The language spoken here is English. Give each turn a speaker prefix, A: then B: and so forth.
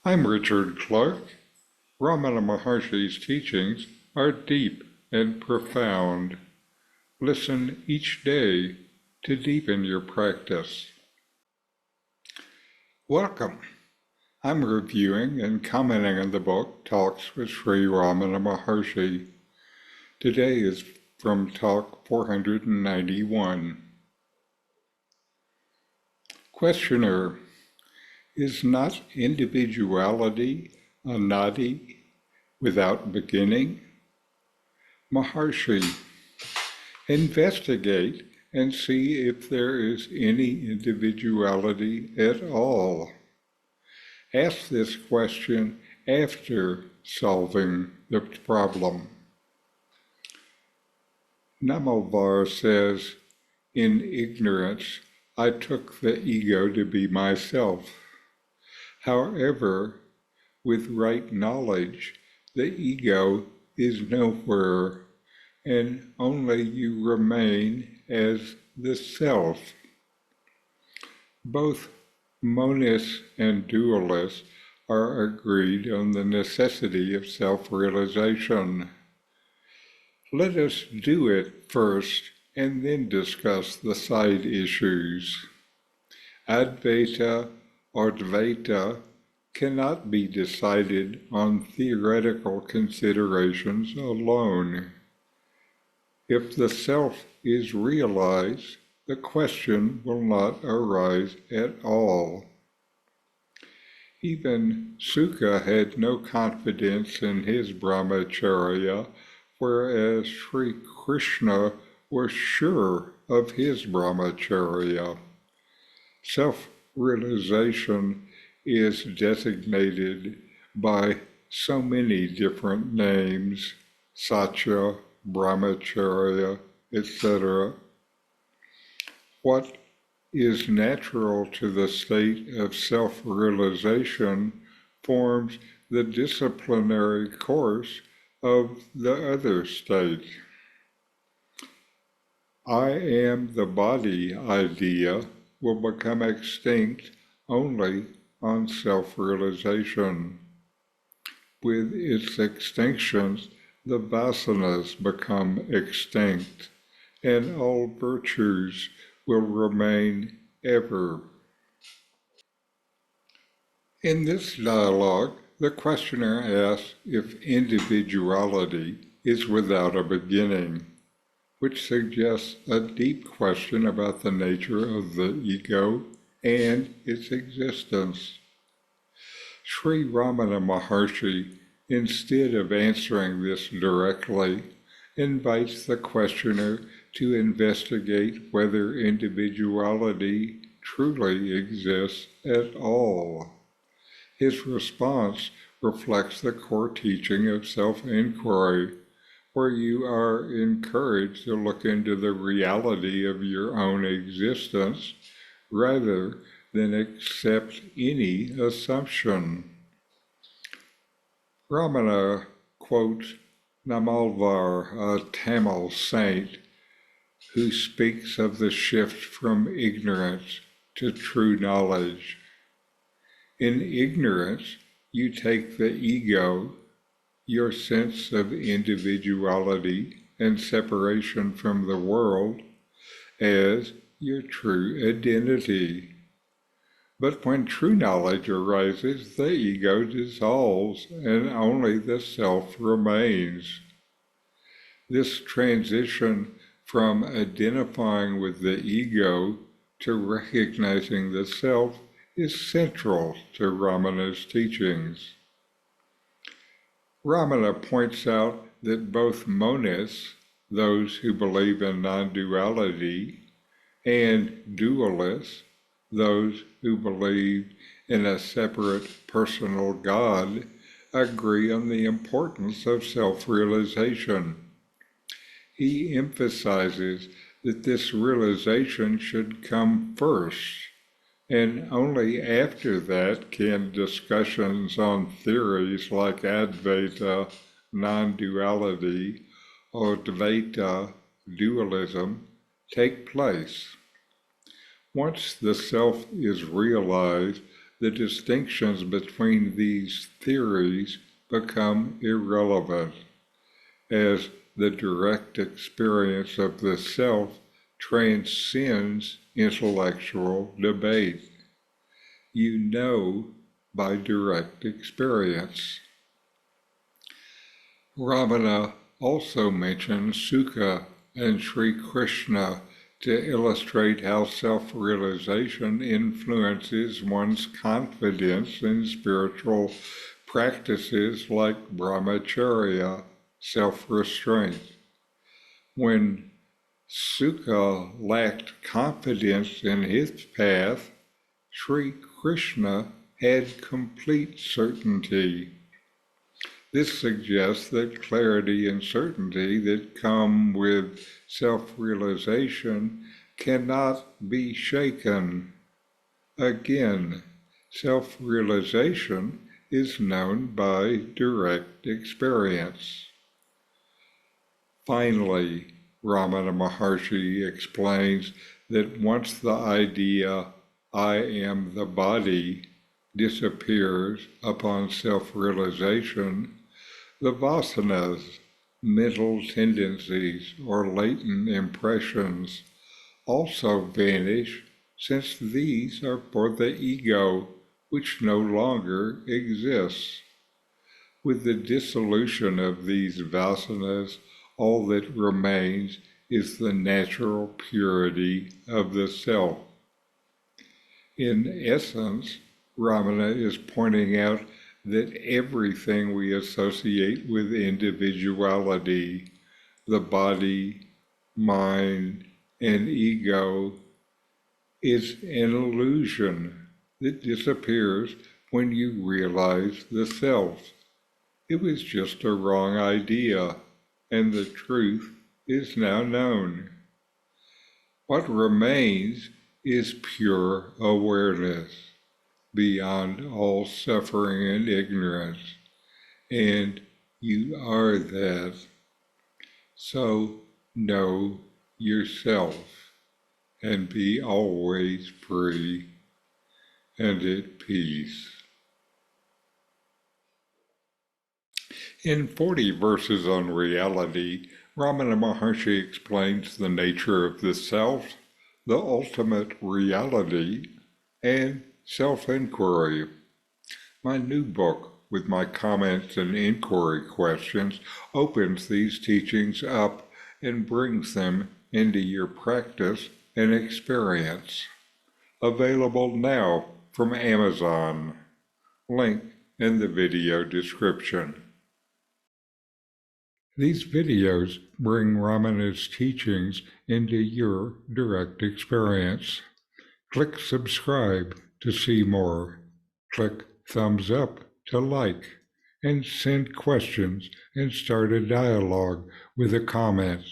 A: I'm Richard Clarke. Ramana Maharshi's teachings are deep and profound. Listen each day to deepen your practice. Welcome. I'm reviewing and commenting on the book Talks with Sri Ramana Maharshi. Today is from Talk 491. Questioner: is not individuality a nadi without beginning? Maharshi: investigate and see if there is any individuality at all. Ask this question after solving the problem. Nammalvar says, in ignorance, I took the ego to be myself. However, with right knowledge, the ego is nowhere, and only you remain as the self. Both monists and dualists are agreed on the necessity of self-realization. Let us do it first and then discuss the side issues. Advaita or Advaita cannot be decided on theoretical considerations alone. If the self is realized, the question will not arise at all. Even Sukha had no confidence in his brahmacharya, whereas Sri Krishna was sure of his brahmacharya. Self-realization is designated by so many different names: Satya, brahmacharya, etc. What is natural to the state of self-realization forms the disciplinary course of the other state. I am the body idea will become extinct only on self-realization. With its extinctions, the vasanas become extinct, and all virtues will remain ever. In this dialogue, the questioner asks if individuality is without a beginning, which suggests a deep question about the nature of the ego and its existence. Sri Ramana Maharshi, instead of answering this directly, invites the questioner to investigate whether individuality truly exists at all. His response reflects the core teaching of self-inquiry, where you are encouraged to look into the reality of your own existence rather than accept any assumption. Ramana quotes Nammalvar, a Tamil saint, who speaks of the shift from ignorance to true knowledge. In ignorance, you take the ego, your sense of individuality and separation from the world, as your true identity. But when true knowledge arises, the ego dissolves and only the self remains. This transition from identifying with the ego to recognizing the self is central to Ramana's teachings. Ramana points out that both monists, those who believe in non-duality, and dualists, those who believe in a separate personal God, agree on the importance of self-realization. He emphasizes that this realization should come first, and only after that can discussions on theories like Advaita, non-duality, or Advaita, dualism, take place. Once the self is realized, the distinctions between these theories become irrelevant, as the direct experience of the self transcends intellectual debate. You know by direct experience. Ramana also mentions Sukha and Sri Krishna to illustrate how self-realization influences one's confidence in spiritual practices like brahmacharya, self-restraint. When Sukha lacked confidence in his path, Sri Krishna had complete certainty. This suggests that clarity and certainty that come with self-realization cannot be shaken. Again, self-realization is known by direct experience. Finally, Ramana Maharshi explains that once the idea, I am the body, disappears upon self-realization, the vasanas, mental tendencies or latent impressions, also vanish, since these are for the ego, which no longer exists. With the dissolution of these vasanas, all that remains is the natural purity of the self. In essence, Ramana is pointing out that everything we associate with individuality, the body, mind, and ego, is an illusion that disappears when you realize the self. It was just a wrong idea, and the truth is now known. What remains is pure awareness, beyond all suffering and ignorance, and you are that. So know yourself and be always free and at peace. In 40 verses on reality, Ramana Maharshi explains the nature of the self, the ultimate reality, and self-inquiry. My new book, with my comments and inquiry questions, opens these teachings up and brings them into your practice and experience. Available now from Amazon. Link in the video description. These videos bring Ramana's teachings into your direct experience. Click subscribe to see more. Click thumbs up to like, and send questions and start a dialogue with a comment